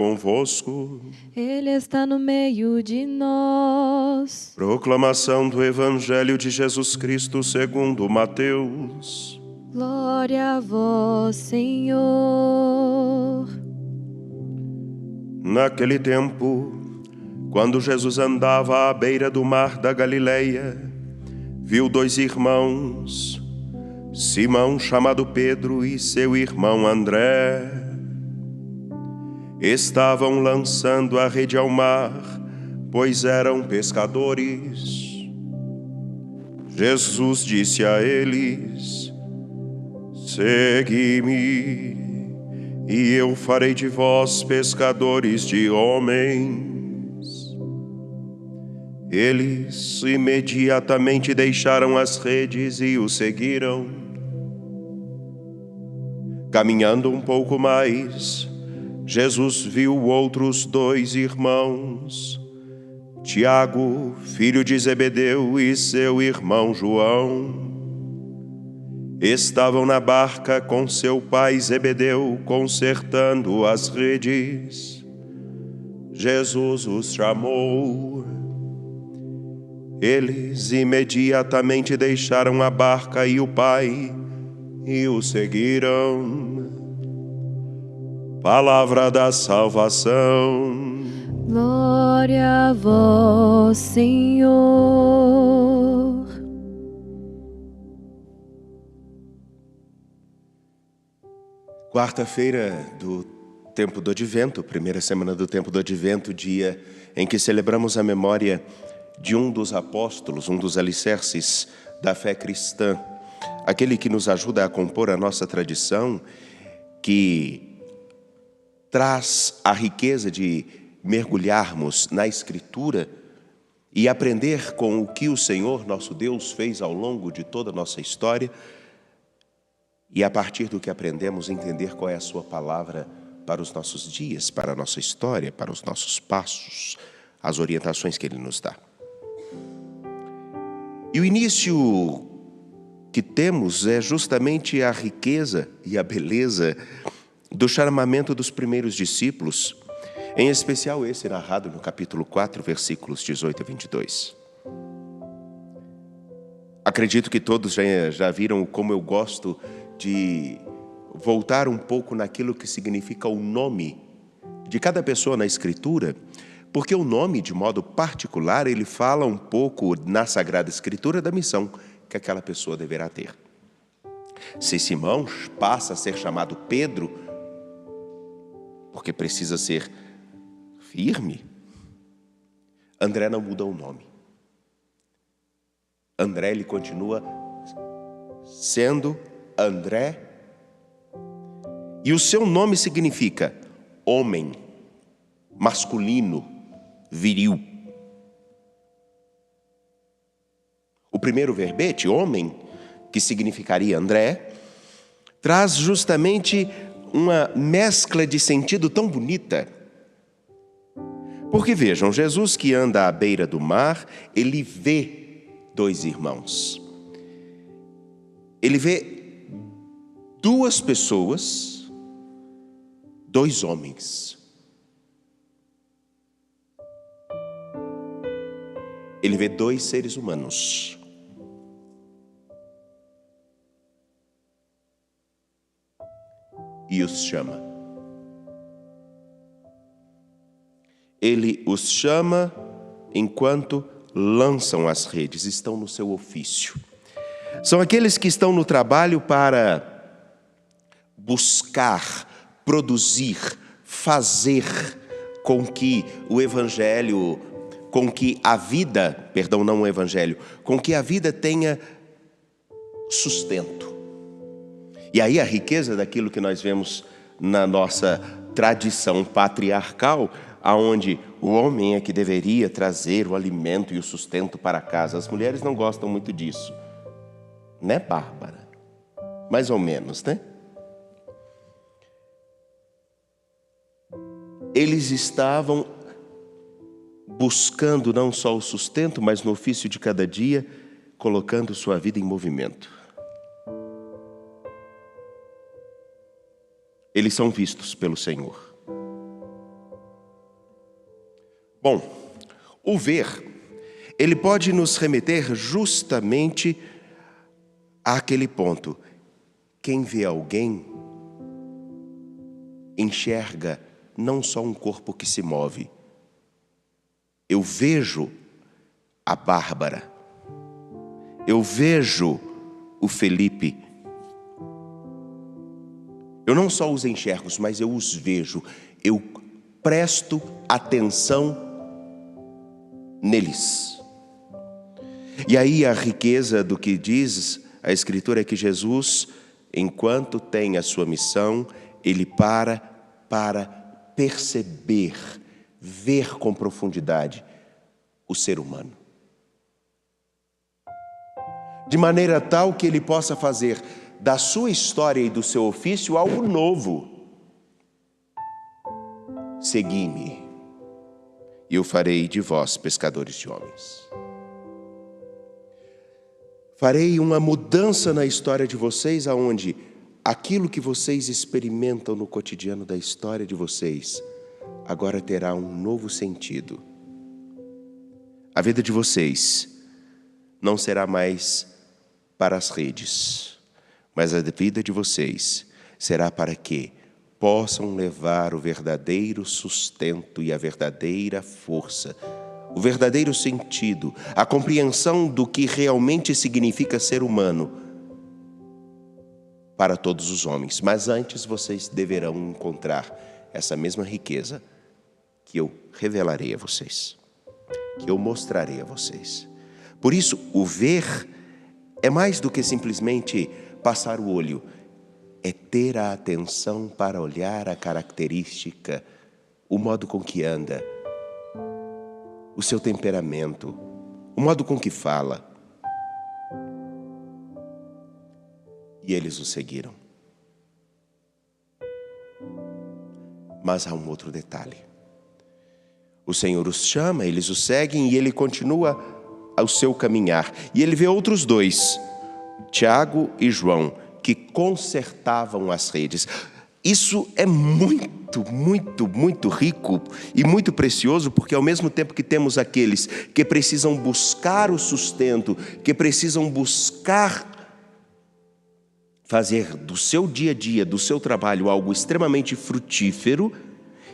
convosco. Ele está no meio de nós. Proclamação do Evangelho de Jesus Cristo segundo Mateus. Glória a vós, Senhor. Naquele tempo, quando Jesus andava à beira do mar da Galileia, viu dois irmãos, Simão, chamado Pedro, e seu irmão André. Estavam lançando a rede ao mar, pois eram pescadores. Jesus disse a eles: Segui-me, e eu farei de vós pescadores de homens. Eles imediatamente deixaram as redes e o seguiram. Caminhando um pouco mais, Jesus viu outros dois irmãos, Tiago, filho de Zebedeu, e seu irmão João. Estavam na barca com seu pai Zebedeu, consertando as redes. Jesus os chamou. Eles imediatamente deixaram a barca e o pai e o seguiram. Palavra da salvação. Glória a vós, Senhor. Quarta-feira do tempo do Advento, primeira semana do tempo do Advento, dia em que celebramos a memória de um dos apóstolos, um dos alicerces da fé cristã, aquele que nos ajuda a compor a nossa tradição, que traz a riqueza de mergulharmos na Escritura e aprender com o que o Senhor, nosso Deus, fez ao longo de toda a nossa história, e a partir do que aprendemos, entender qual é a sua palavra para os nossos dias, para a nossa história, para os nossos passos, as orientações que Ele nos dá. E o início que temos é justamente a riqueza e a beleza do chamamento dos primeiros discípulos, em especial esse narrado no capítulo 4, versículos 18 a 22. Acredito que todos já viram como eu gosto de voltar um pouco naquilo que significa o nome de cada pessoa na Escritura, porque o nome, de modo particular, ele fala um pouco na Sagrada Escritura da missão que aquela pessoa deverá ter. Se Simão passa a ser chamado Pedro, porque precisa ser firme, André não muda o nome. André, ele continua sendo André, e o seu nome significa homem, masculino, viril. O primeiro verbete, homem, que significaria André, traz justamente uma mescla de sentido tão bonita. Porque vejam, Jesus que anda à beira do mar, ele vê dois irmãos. Ele vê duas pessoas, dois homens. Ele vê dois seres humanos. E os chama. Ele os chama enquanto lançam as redes, estão no seu ofício. São aqueles que estão no trabalho para buscar, produzir, fazer com que o Evangelho, com que a vida, perdão, não o Evangelho, com que a vida tenha sustento. E aí a riqueza daquilo que nós vemos na nossa tradição patriarcal, aonde o homem é que deveria trazer o alimento e o sustento para casa. As mulheres não gostam muito disso. Né, Bárbara? Mais ou menos, né? Eles estavam buscando não só o sustento, mas no ofício de cada dia, colocando sua vida em movimento. Eles são vistos pelo Senhor. Bom, o ver, ele pode nos remeter justamente àquele ponto. Quem vê alguém enxerga não só um corpo que se move. Eu vejo a Bárbara, eu vejo o Felipe. Eu não só os enxergo, mas eu os vejo. Eu presto atenção neles. E aí a riqueza do que diz a Escritura é que Jesus, enquanto tem a sua missão, ele para perceber, ver com profundidade o ser humano. De maneira tal que ele possa fazer da sua história e do seu ofício algo novo. Segui-me, e eu farei de vós pescadores de homens. Farei uma mudança na história de vocês, aonde aquilo que vocês experimentam no cotidiano da história de vocês, agora terá um novo sentido. A vida de vocês não será mais para as redes, mas a vida de vocês será para que possam levar o verdadeiro sustento e a verdadeira força, o verdadeiro sentido, a compreensão do que realmente significa ser humano para todos os homens. Mas antes vocês deverão encontrar essa mesma riqueza que eu revelarei a vocês, que eu mostrarei a vocês. Por isso, o ver é mais do que simplesmente passar o olho, é ter a atenção para olhar a característica, o modo com que anda, o seu temperamento, o modo com que fala. E eles o seguiram. Mas há um outro detalhe. O Senhor os chama, eles o seguem e ele continua ao seu caminhar. E ele vê outros dois, Tiago e João, que consertavam as redes. Isso é muito rico e muito precioso, porque ao mesmo tempo que temos aqueles que precisam buscar o sustento, que precisam buscar fazer do seu dia a dia, do seu trabalho, algo extremamente frutífero,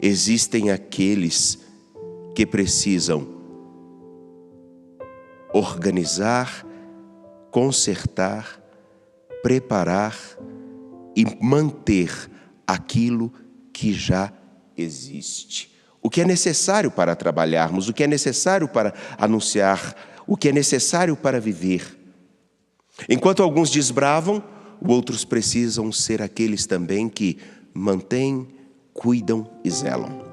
existem aqueles que precisam organizar, consertar, preparar e manter aquilo que já existe. O que é necessário para trabalharmos, o que é necessário para anunciar, o que é necessário para viver. Enquanto alguns desbravam, outros precisam ser aqueles também que mantêm, cuidam e zelam.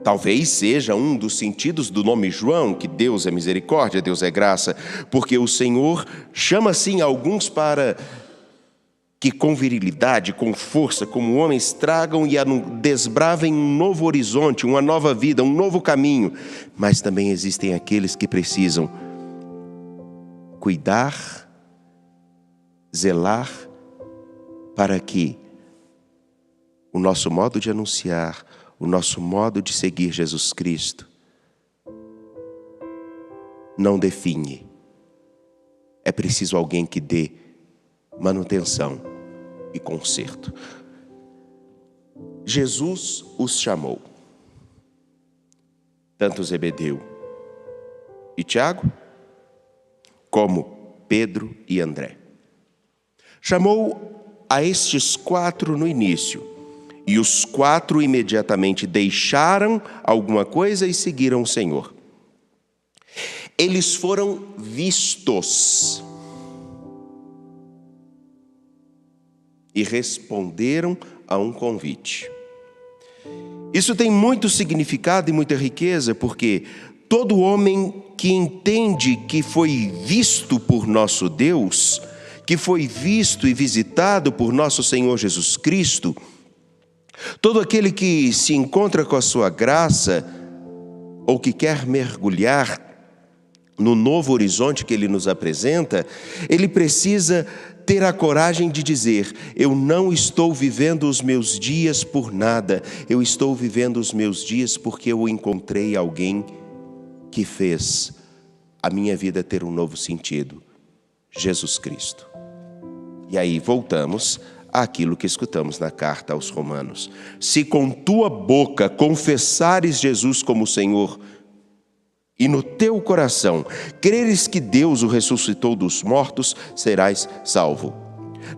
Talvez seja um dos sentidos do nome João, que Deus é misericórdia, Deus é graça, porque o Senhor chama assim alguns para que com virilidade, com força, como homens tragam e desbravem um novo horizonte, uma nova vida, um novo caminho. Mas também existem aqueles que precisam cuidar, zelar, para que o nosso modo de anunciar, o nosso modo de seguir Jesus Cristo não define. É preciso alguém que dê manutenção e conserto. Jesus os chamou, tanto Zebedeu e Tiago, como Pedro e André. Chamou a estes 4 no início, e os 4 imediatamente deixaram alguma coisa e seguiram o Senhor. Eles foram vistos e responderam a um convite. Isso tem muito significado e muita riqueza, porque todo homem que entende que foi visto por nosso Deus, que foi visto e visitado por nosso Senhor Jesus Cristo, todo aquele que se encontra com a sua graça, ou que quer mergulhar no novo horizonte que Ele nos apresenta, ele precisa ter a coragem de dizer: eu não estou vivendo os meus dias por nada, eu estou vivendo os meus dias porque eu encontrei alguém que fez a minha vida ter um novo sentido, Jesus Cristo. E aí voltamos àquilo que escutamos na carta aos Romanos: se com tua boca confessares Jesus como Senhor, e no teu coração creres que Deus o ressuscitou dos mortos, serás salvo.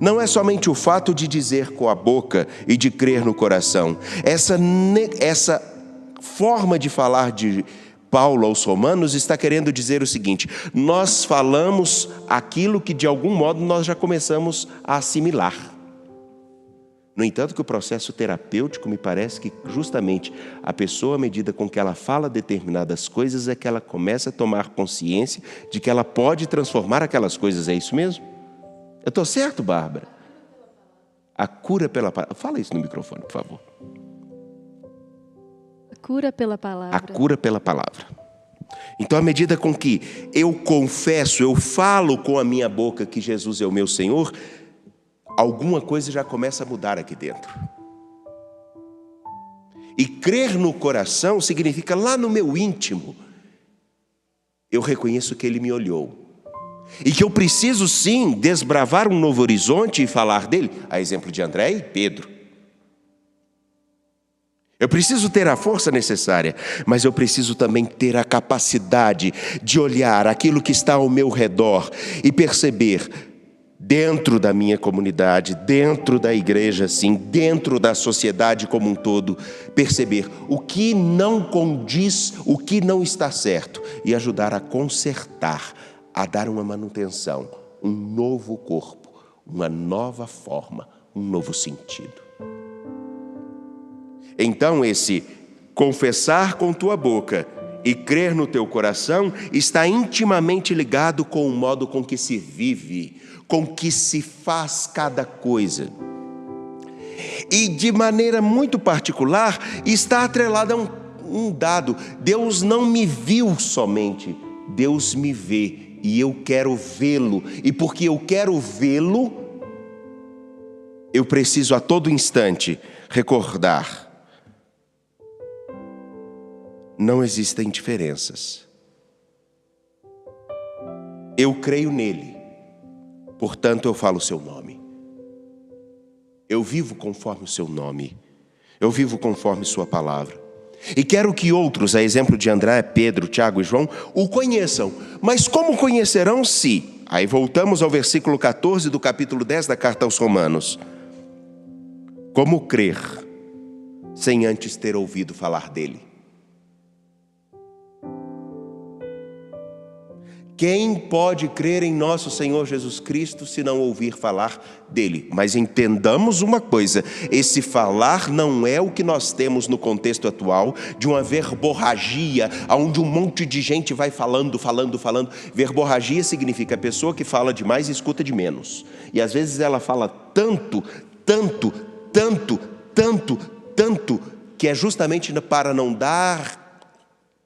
Não é somente o fato de dizer com a boca e de crer no coração. Essa forma de falar de Paulo aos Romanos está querendo dizer o seguinte: nós falamos aquilo que de algum modo nós já começamos a assimilar. No entanto, que o processo terapêutico me parece que justamente a pessoa, à medida com que ela fala determinadas coisas, é que ela começa a tomar consciência de que ela pode transformar aquelas coisas. É isso mesmo? Eu estou certo, Bárbara? A cura pela palavra. Fala isso no microfone, por favor. A cura pela palavra. A cura pela palavra. Então, à medida com que eu confesso, eu falo com a minha boca que Jesus é o meu Senhor, alguma coisa já começa a mudar aqui dentro. E crer no coração significa lá no meu íntimo, eu reconheço que Ele me olhou. E que eu preciso sim desbravar um novo horizonte e falar dele, a exemplo de André e Pedro. Eu preciso ter a força necessária, mas eu preciso também ter a capacidade de olhar aquilo que está ao meu redor e perceber, dentro da minha comunidade, dentro da igreja, sim, dentro da sociedade como um todo, perceber o que não condiz, o que não está certo e ajudar a consertar, a dar uma manutenção, um novo corpo, uma nova forma, um novo sentido. Então esse confessar com tua boca e crer no teu coração está intimamente ligado com o modo com que se vive, com que se faz cada coisa. E de maneira muito particular está atrelada a um dado: Deus não me viu somente, Deus me vê e eu quero vê-lo. E porque eu quero vê-lo, eu preciso a todo instante recordar: não existem diferenças. Eu creio nele, portanto eu falo o seu nome. Eu vivo conforme o seu nome. Eu vivo conforme sua palavra. E quero que outros, a exemplo de André, Pedro, Tiago e João, o conheçam. Mas como conhecerão se? Aí voltamos ao versículo 14 do capítulo 10 da carta aos Romanos. Como crer sem antes ter ouvido falar dele? Quem pode crer em nosso Senhor Jesus Cristo se não ouvir falar dele? Mas entendamos uma coisa: esse falar não é o que nós temos no contexto atual, de uma verborragia, onde um monte de gente vai falando. Verborragia significa a pessoa que fala demais e escuta de menos. E às vezes ela fala tanto, que é justamente para não dar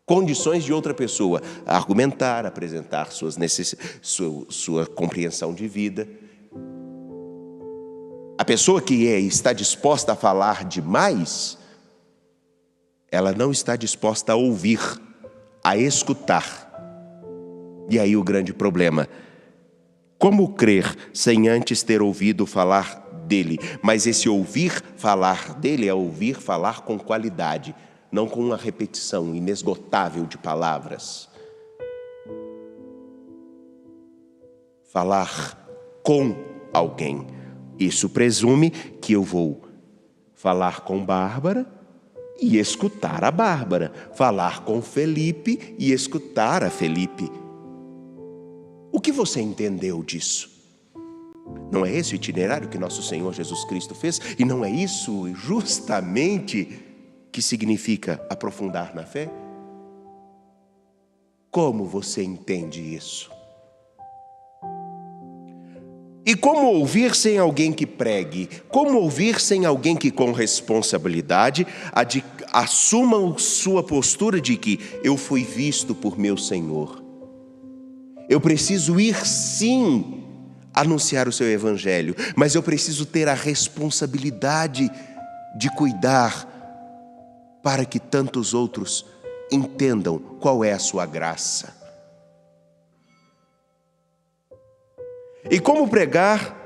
condições de outra pessoa a argumentar, apresentar sua compreensão de vida. A pessoa que está disposta a falar demais, ela não está disposta a ouvir, a escutar. E aí o grande problema: como crer sem antes ter ouvido falar dele? Mas esse ouvir falar dele é ouvir falar com qualidade, não com uma repetição inesgotável de palavras. Falar com alguém. Isso presume que eu vou falar com Bárbara e escutar a Bárbara. Falar com Felipe e escutar a Felipe. O que você entendeu disso? Não é esse o itinerário que nosso Senhor Jesus Cristo fez? E não é isso justamente que significa aprofundar na fé? Como você entende isso? E como ouvir sem alguém que pregue? Como ouvir sem alguém que com responsabilidade assuma sua postura de que eu fui visto por meu Senhor? Eu preciso ir sim anunciar o seu evangelho, mas eu preciso ter a responsabilidade de cuidar para que tantos outros entendam qual é a sua graça. E como pregar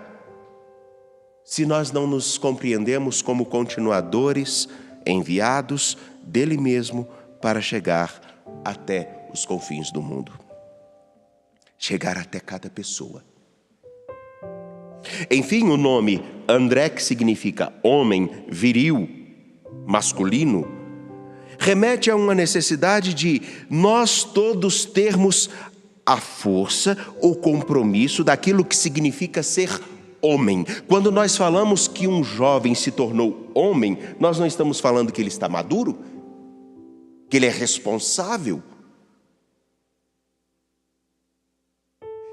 se nós não nos compreendemos como continuadores, enviados dele mesmo para chegar até os confins do mundo? Chegar até cada pessoa. Enfim, o nome André, que significa homem, viril, masculino, remete a uma necessidade de nós todos termos a força, o compromisso daquilo que significa ser homem. Quando nós falamos que um jovem se tornou homem, nós não estamos falando que ele está maduro, que ele é responsável,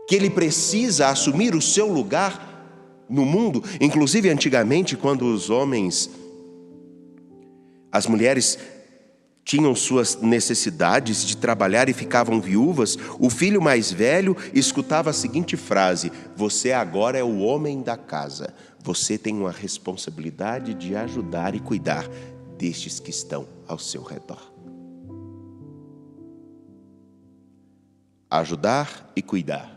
que ele precisa assumir o seu lugar no mundo. Inclusive, antigamente, quando os homens, as mulheres tinham suas necessidades de trabalhar e ficavam viúvas, o filho mais velho escutava a seguinte frase: você agora é o homem da casa, você tem uma responsabilidade de ajudar e cuidar destes que estão ao seu redor. Ajudar e cuidar.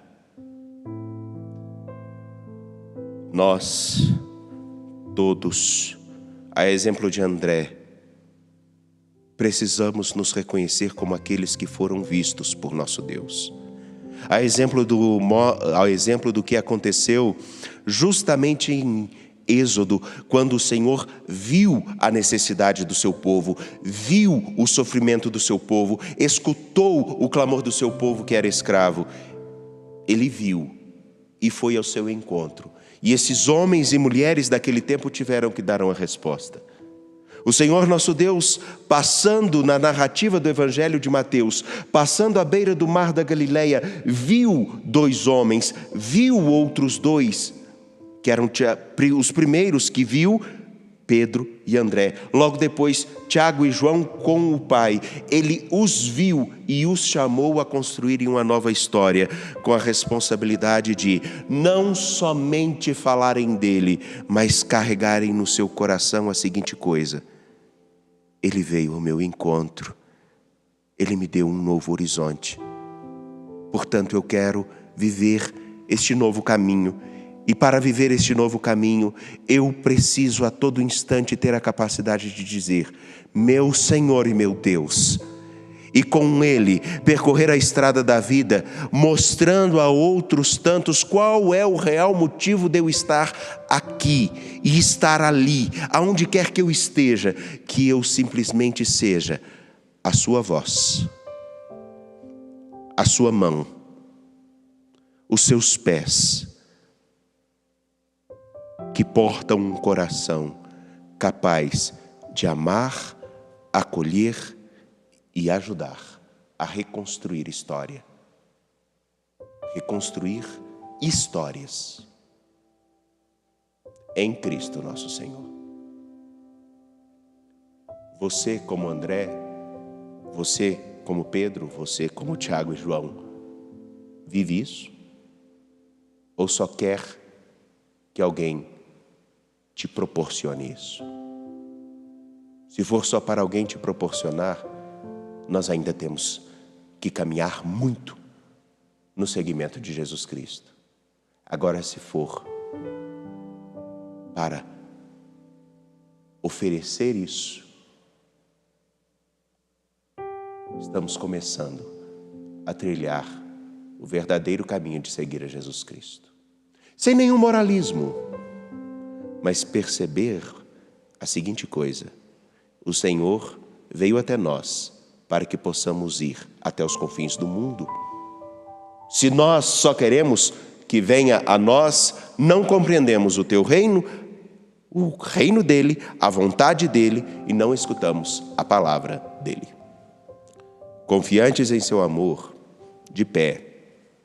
Nós, todos, a exemplo de André, precisamos nos reconhecer como aqueles que foram vistos por nosso Deus. A exemplo do que aconteceu justamente em Êxodo, quando o Senhor viu a necessidade do seu povo, viu o sofrimento do seu povo, escutou o clamor do seu povo que era escravo. Ele viu e foi ao seu encontro. E esses homens e mulheres daquele tempo tiveram que dar uma resposta. O Senhor nosso Deus, passando na narrativa do Evangelho de Mateus, passando à beira do mar da Galileia, viu dois homens, viu outros dois, que eram os primeiros que viu, Pedro e André. Logo depois, Tiago e João com o Pai. Ele os viu e os chamou a construírem uma nova história, com a responsabilidade de não somente falarem dele, mas carregarem no seu coração a seguinte coisa: ele veio ao meu encontro, ele me deu um novo horizonte. Portanto, eu quero viver este novo caminho. E para viver este novo caminho, eu preciso a todo instante ter a capacidade de dizer: meu Senhor e meu Deus. E com Ele percorrer a estrada da vida, mostrando a outros tantos qual é o real motivo de eu estar aqui e estar ali, aonde quer que eu esteja, que eu simplesmente seja a sua voz, a sua mão, os seus pés, que portam um coração capaz de amar, acolher e ajudar a reconstruir história. Reconstruir histórias em Cristo nosso Senhor. Você como André, você como Pedro, você como Tiago e João, vive isso? Ou só quer que alguém te proporcione isso? Se for só para alguém te proporcionar, nós ainda temos que caminhar muito no seguimento de Jesus Cristo. Agora, se for para oferecer isso, estamos começando a trilhar o verdadeiro caminho de seguir a Jesus Cristo. Sem nenhum moralismo, mas perceber a seguinte coisa: o Senhor veio até nós para que possamos ir até os confins do mundo. Se nós só queremos que venha a nós, não compreendemos o teu reino, o reino dele, a vontade dele, e não escutamos a palavra dele. Confiantes em seu amor, de pé,